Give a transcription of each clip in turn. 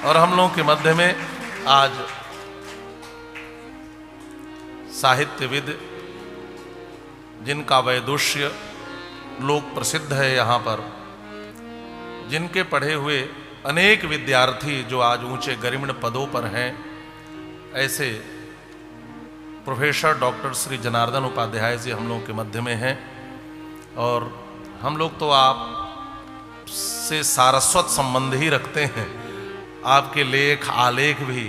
और हम लोगों के मध्य में आज साहित्यविद जिनका वैदुष्य लोक प्रसिद्ध है यहाँ पर, जिनके पढ़े हुए अनेक विद्यार्थी जो आज ऊंचे गरिम्ण पदों पर हैं, ऐसे प्रोफेसर डॉक्टर श्री जनार्दन उपाध्याय जी हम लोगों के मध्य में हैं। और हम लोग तो आप से सारस्वत संबंध ही रखते हैं। आपके लेख आलेख भी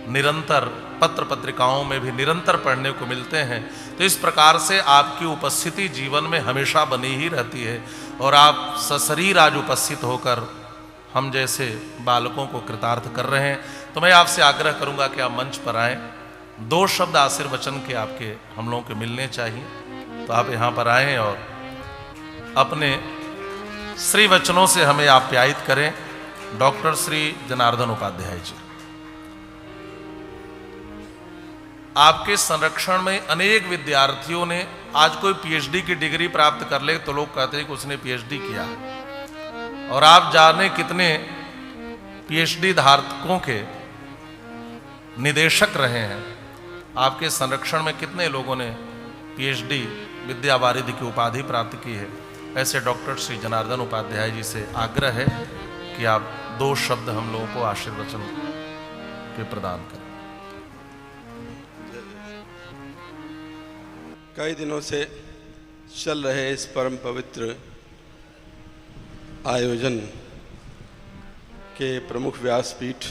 निरंतर पत्र पत्रिकाओं में भी निरंतर पढ़ने को मिलते हैं। तो इस प्रकार से आपकी उपस्थिति जीवन में हमेशा बनी ही रहती है और आप सशरीर आज उपस्थित होकर हम जैसे बालकों को कृतार्थ कर रहे हैं। तो मैं आपसे आग्रह करूंगा कि आप मंच पर आएँ। 2 शब्द आशीर्वचन के आपके हम लोगों के मिलने चाहिए। तो आप यहाँ पर आएँ और अपने श्री वचनों से हमें आप्यायित करें। डॉक्टर श्री जनार्दन उपाध्याय जी, आपके संरक्षण में अनेक विद्यार्थियों ने, आज कोई पीएचडी की डिग्री प्राप्त कर ले तो लोग कहते हैं कि उसने पीएचडी किया, और आप जाने कितने पीएचडी धारकों के निदेशक रहे हैं। आपके संरक्षण में कितने लोगों ने पीएचडी विद्या वारिधि की उपाधि प्राप्त की है। ऐसे डॉक्टर श्री जनार्दन उपाध्याय जी से आग्रह है कि आप 2 शब्द हम लोगों को आशीर्वचन के प्रदान करें। कई दिनों से चल रहे इस परम पवित्र आयोजन के प्रमुख व्यासपीठ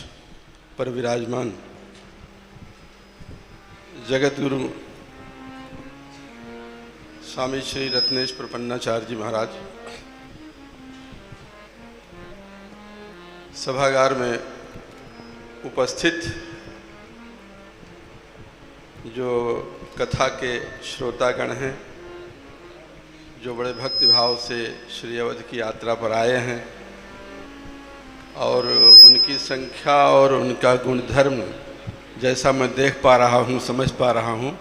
पर विराजमान जगत गुरु स्वामी श्री रत्नेश प्रपन्नाचार्य जी महाराज, सभागार में उपस्थित जो कथा के श्रोतागण हैं, जो बड़े भक्तिभाव से श्री अवध की यात्रा पर आए हैं, और उनकी संख्या और उनका गुणधर्म जैसा मैं देख पा रहा हूँ, समझ पा रहा हूँ,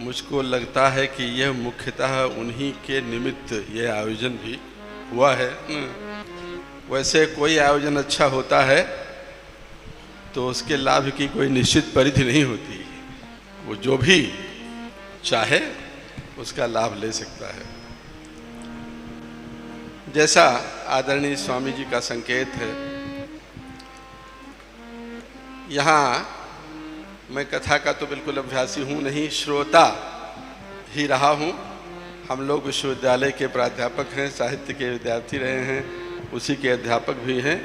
मुझको लगता है कि यह मुख्यतः उन्हीं के निमित्त यह आयोजन भी हुआ है। वैसे कोई आयोजन अच्छा होता है तो उसके लाभ की कोई निश्चित परिधि नहीं होती, वो जो भी चाहे उसका लाभ ले सकता है। जैसा आदरणीय स्वामी जी का संकेत है, यहाँ मैं कथा का तो बिल्कुल अभ्यासी हूँ नहीं, श्रोता ही रहा हूँ। हम लोग विश्वविद्यालय के प्राध्यापक हैं, साहित्य के विद्यार्थी रहे हैं, उसी के अध्यापक भी हैं,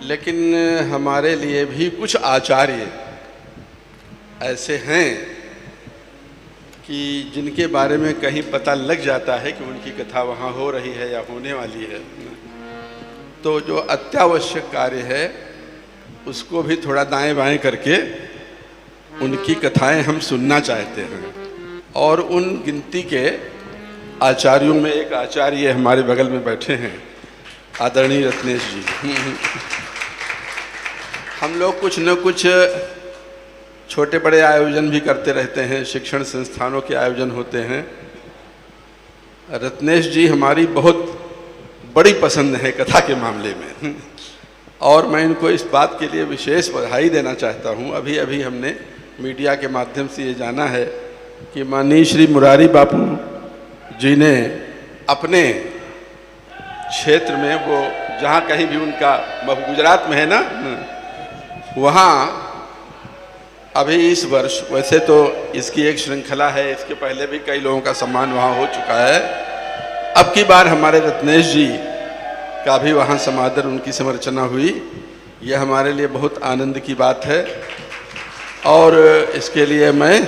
लेकिन हमारे लिए भी कुछ आचार्य ऐसे हैं कि जिनके बारे में कहीं पता लग जाता है कि उनकी कथा वहाँ हो रही है या होने वाली है, तो जो अत्यावश्यक कार्य है उसको भी थोड़ा दाएं बाएं करके उनकी कथाएं हम सुनना चाहते हैं। और उन गिनती के आचार्यों में एक आचार्य हमारे बगल में बैठे हैं, आदरणीय रत्नेश जी। हम लोग कुछ न कुछ छोटे बड़े आयोजन भी करते रहते हैं, शिक्षण संस्थानों के आयोजन होते हैं। रत्नेश जी हमारी बहुत बड़ी पसंद है कथा के मामले में, और मैं इनको इस बात के लिए विशेष बधाई देना चाहता हूँ। अभी अभी हमने मीडिया के माध्यम से ये जाना है कि माननीय श्री मुरारी बापू जी ने अपने क्षेत्र में, वो जहाँ कहीं भी उनका, गुजरात में है ना, वहाँ अभी इस वर्ष, वैसे तो इसकी एक श्रृंखला है, इसके पहले भी कई लोगों का सम्मान वहाँ हो चुका है, अब की बार हमारे रत्नेश जी का भी वहाँ समादर, उनकी संरचना हुई। यह हमारे लिए बहुत आनंद की बात है, और इसके लिए मैं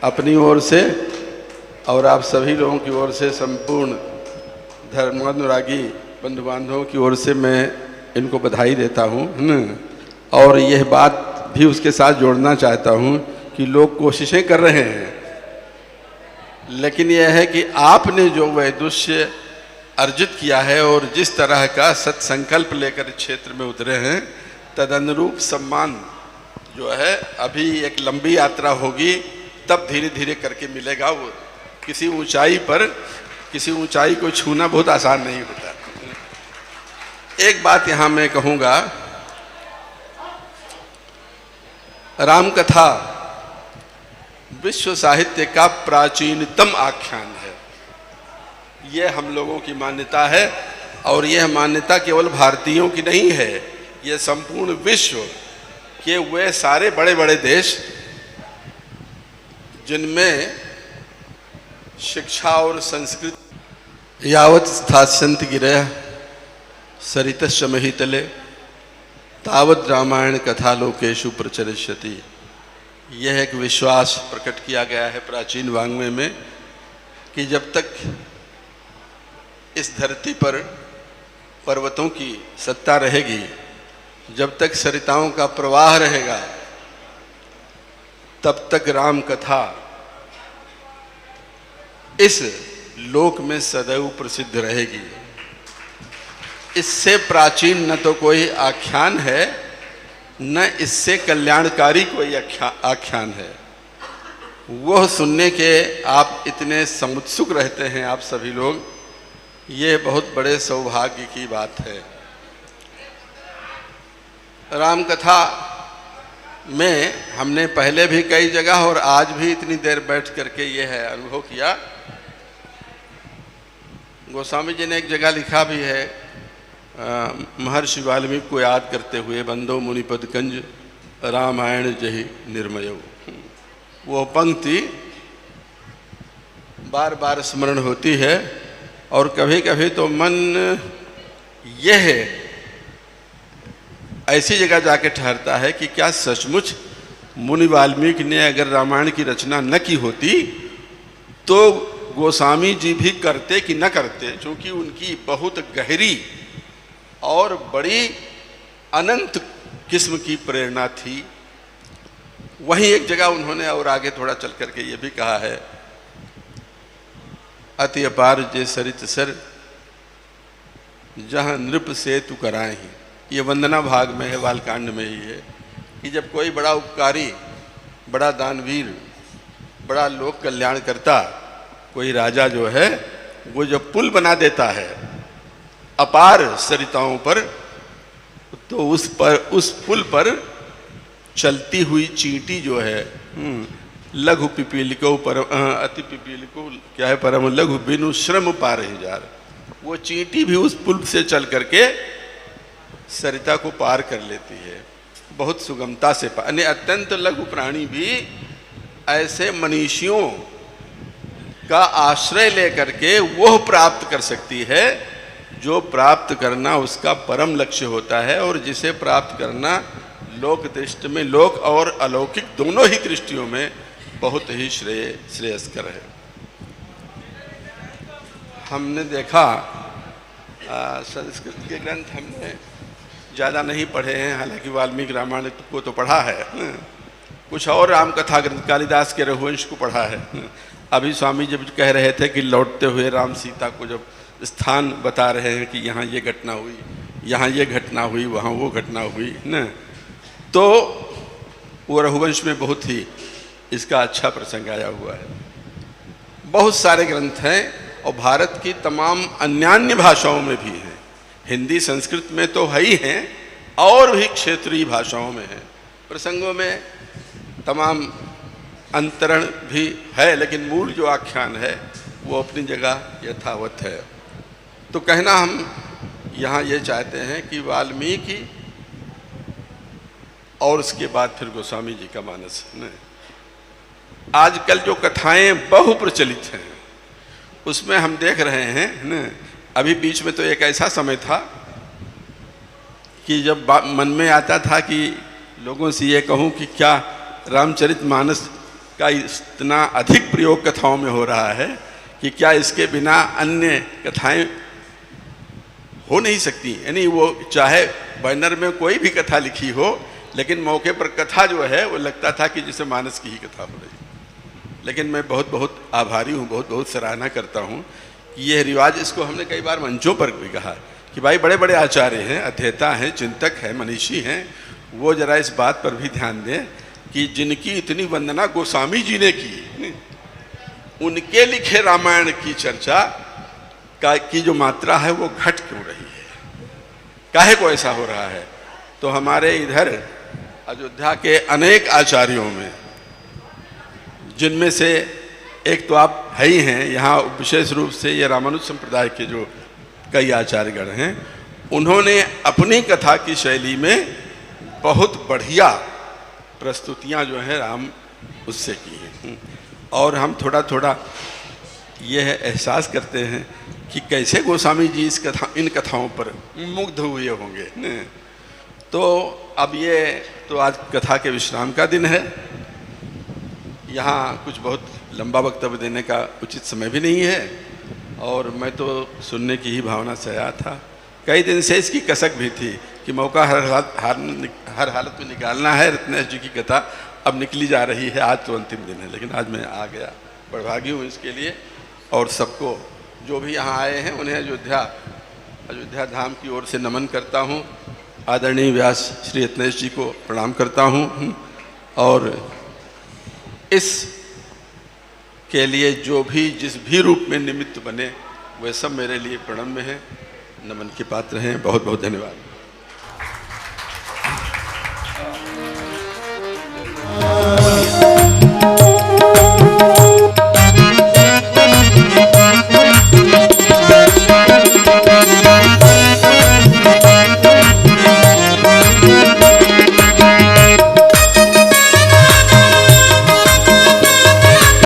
अपनी ओर से और आप सभी लोगों की ओर से, संपूर्ण धर्मानुरागी बंधु बांधवों की ओर से मैं इनको बधाई देता हूँ। और यह बात भी उसके साथ जोड़ना चाहता हूँ कि लोग कोशिशें कर रहे हैं, लेकिन यह है कि आपने जो वैदुष्य अर्जित किया है और जिस तरह का सत्संकल्प लेकर क्षेत्र में उतरे हैं, तदनुरूप सम्मान जो है, अभी एक लंबी यात्रा होगी, तब धीरे धीरे करके मिलेगा। वो किसी ऊंचाई पर, किसी ऊंचाई को छूना बहुत आसान नहीं होता। एक बात यहां मैं कहूंगा, राम कथा विश्व साहित्य का प्राचीनतम आख्यान है। यह हम लोगों की मान्यता है, और यह मान्यता केवल भारतीयों की नहीं है, यह संपूर्ण विश्व के वे सारे बड़े बड़े देश जिनमें शिक्षा और संस्कृति यावत स्थास्यन्ति गिरयः सरितस्य महीतले तावत् रामायण कथा लोकेषु प्रचलिष्यति। यह एक विश्वास प्रकट किया गया है प्राचीन वाङ्मय में कि जब तक इस धरती पर पर्वतों की सत्ता रहेगी, जब तक सरिताओं का प्रवाह रहेगा, तब तक राम कथा इस लोक में सदैव प्रसिद्ध रहेगी। इससे प्राचीन न तो कोई आख्यान है, न इससे कल्याणकारी कोई आख्यान है। वह सुनने के आप इतने समुत्सुक रहते हैं आप सभी लोग, ये बहुत बड़े सौभाग्य की बात है। राम कथा में हमने पहले भी कई जगह और आज भी इतनी देर बैठ करके ये है अनुभव किया। गोस्वामी जी ने एक जगह लिखा भी है, महर्षि वाल्मीकि को याद करते हुए, बंदो मुनिपद कंज रामायण जहि निर्मयो। वो पंक्ति बार बार स्मरण होती है, और कभी कभी तो मन यह ऐसी जगह जाके ठहरता है कि क्या सचमुच मुनि वाल्मीकि ने अगर रामायण की रचना न की होती तो गोस्वामी जी भी करते कि न करते, क्योंकि उनकी बहुत गहरी और बड़ी अनंत किस्म की प्रेरणा थी। वहीं एक जगह उन्होंने और आगे थोड़ा चल करके ये भी कहा है, अति अपार जे सरित सर जहाँ नृप सेतु कराए। ये वंदना भाग में है, बालकांड में ही है कि जब कोई बड़ा उपकारी, बड़ा दानवीर, बड़ा लोक कल्याण करता कोई राजा जो है, वो जब पुल बना देता है अपार सरिताओं पर, तो उस पुल पर चलती हुई चींटी जो है, लघु पिपीलिको परम अति पिपीलिको क्या है परम लघु बिनु श्रम पारहि जार। वो चींटी भी उस पुल से चल करके सरिता को पार कर लेती है, बहुत सुगमता से पार। अत्यंत लघु प्राणी भी ऐसे मनीषियों का आश्रय लेकर के वह प्राप्त कर सकती है जो प्राप्त करना उसका परम लक्ष्य होता है, और जिसे प्राप्त करना लोक दृष्टि में, लोक और अलौकिक दोनों ही दृष्टियों में बहुत ही श्रेयस्कर है। हमने देखा संस्कृत के ग्रंथ हमने ज़्यादा नहीं पढ़े हैं, हालांकि वाल्मीकि रामायण को तो पढ़ा है, कुछ और राम कथा ग्रंथ कालिदास के रघुवंश को पढ़ा है। अभी स्वामी जब कह रहे थे कि लौटते हुए राम सीता को जब स्थान बता रहे हैं कि यहाँ ये घटना हुई, यहाँ ये घटना हुई, वहाँ वो घटना हुई न, तो वो रघुवंश में बहुत ही इसका अच्छा प्रसंग आया हुआ है। बहुत सारे ग्रंथ हैं, और भारत की तमाम अन्यान्य भाषाओं में भी हैं। हिंदी संस्कृत में तो है ही हैं, और भी क्षेत्रीय भाषाओं में हैं। प्रसंगों में तमाम अंतरण भी है, लेकिन मूल जो आख्यान है वो अपनी जगह यथावत है। तो कहना हम यहाँ ये चाहते हैं कि वाल्मीकि और उसके बाद फिर गोस्वामी जी का मानस न, आजकल जो कथाएं बहुप्रचलित हैं उसमें हम देख रहे हैं न, अभी बीच में तो एक ऐसा समय था कि जब मन में आता था कि लोगों से ये कहूँ कि क्या रामचरितमानस का इतना अधिक प्रयोग कथाओं में हो रहा है कि क्या इसके बिना अन्य कथाएं हो नहीं सकती। यानी वो चाहे बैनर में कोई भी कथा लिखी हो, लेकिन मौके पर कथा जो है वो लगता था कि जैसे मानस की ही कथा हो रही। लेकिन मैं बहुत बहुत आभारी हूँ, बहुत बहुत सराहना करता हूँ कि यह रिवाज, इसको हमने कई बार मंचों पर भी कहा कि भाई बड़े बड़े आचार्य हैं, अध्येता हैं, चिंतक हैं, मनीषी हैं, वो जरा इस बात पर भी ध्यान दें कि जिनकी इतनी वंदना गोस्वामी जी ने की, उनके लिखे रामायण की चर्चा की जो मात्रा है वो घट क्यों रही है। काहे को ऐसा हो रहा है? तो हमारे इधर अयोध्या के अनेक आचार्यों में, जिनमें से एक तो आप है ही हैं, यहाँ विशेष रूप से ये रामानुज संप्रदाय के जो कई आचार्यगण हैं, उन्होंने अपनी कथा की शैली में बहुत बढ़िया प्रस्तुतियाँ जो हैं राम उससे की हैं। और हम थोड़ा थोड़ा यह एहसास करते हैं कि कैसे गोस्वामी जी इन कथाओं पर मुग्ध हुए होंगे। तो अब ये तो आज कथा के विश्राम का दिन है, यहाँ कुछ बहुत लंबा वक्तव्य देने का उचित समय भी नहीं है, और मैं तो सुनने की ही भावना से आया था। कई दिन से इसकी कसक भी थी कि मौका हर हालत में निकालना है। रत्नेश जी की कथा अब निकली जा रही है, आज तो अंतिम दिन है, लेकिन आज मैं आ गया, बड़भागी हूँ इसके लिए। और सबको जो भी यहाँ आए हैं उन्हें अयोध्या धाम की ओर से नमन करता हूँ। आदरणीय व्यास श्री रत्नेश जी को प्रणाम करता हूँ, और इस के लिए जो भी जिस भी रूप में निमित्त बने वे सब मेरे लिए प्रणम्य हैं, नमन के पात्र हैं। बहुत बहुत धन्यवाद।